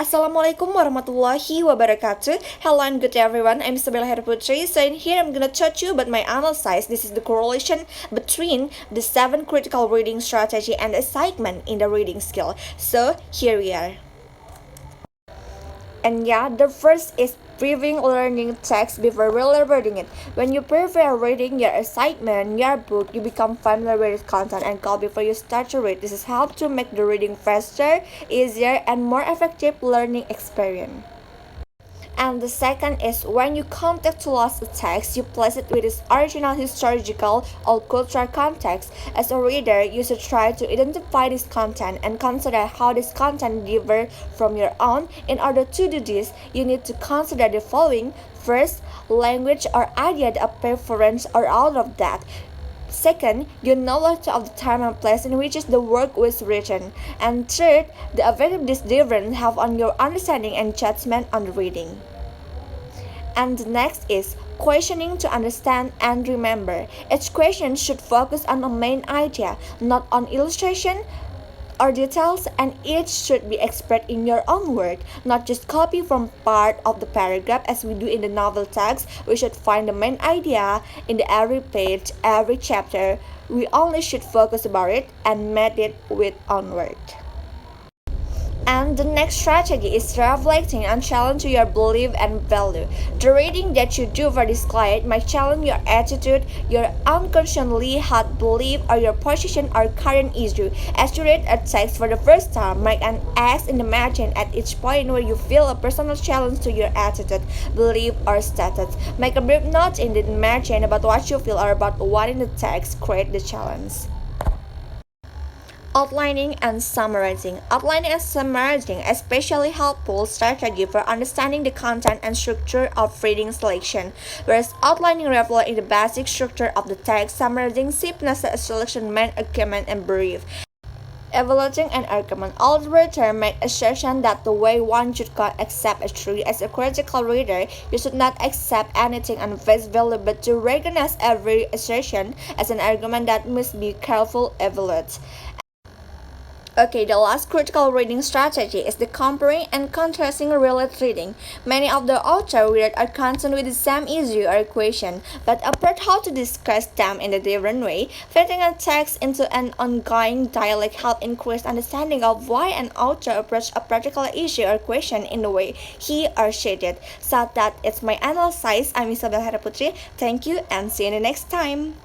Assalamualaikum warahmatullahi wabarakatuh. Hello and good day everyone. I'm Isabella Putri. So in here I'm gonna touch you about my analysis. This is the correlation between the 7 critical reading strategy and assignment in the reading skill. So here we are. And yeah, the first is previewing learning text before really reading it. When you preview reading your assignment, your book, you become familiar with content and call before you start to read. This is help to make the reading faster, easier, and more effective learning experience. And the second is when you contextualize a text, you place it with its original historical or cultural context. As a reader, you should try to identify this content and consider how this content differs from your own. In order to do this, you need to consider the following. First, language or idea of preference or out of that. Second, your knowledge of the time and place in which the work was written. And third, the effect of this difference have on your understanding and judgment on the reading. And the next is questioning to understand and remember. Each question should focus on a main idea, not on illustration or details, and each should be expressed in your own word, not just copy from part of the paragraph as we do in the novel text. We should find the main idea in the every page, every chapter. We only should focus about it and make it with own word. And the next strategy is reflecting and challenge your belief and value. The reading that you do for this client might challenge your attitude, your unconsciously held belief, or your position or current issue. As you read a text for the first time, make an X in the margin at each point where you feel a personal challenge to your attitude, belief, or status. Make a brief note in the margin about what you feel or about what in the text create the challenge. Outlining and summarizing. Outlining and summarizing especially helpful strategy for understanding the content and structure of reading selection. Whereas outlining reflects in the basic structure of the text, summarizing simply a selection main argument and brief. Evaluating an argument. All readers make assertion that the way one should accept as true. As a critical reader, you should not accept anything on face value, but to recognize every assertion as an argument that must be carefully evaluated. Okay, the last critical reading strategy is the comparing and contrasting related reading. Many of the authors read are concerned with the same issue or question, but approach how to discuss them in a different way. Fitting a text into an ongoing dialogue help increase understanding of why an author approached a particular issue or question in the way he or she did. So that it's my analysis. I'm Isabella Putri. Thank you and see you in the next time.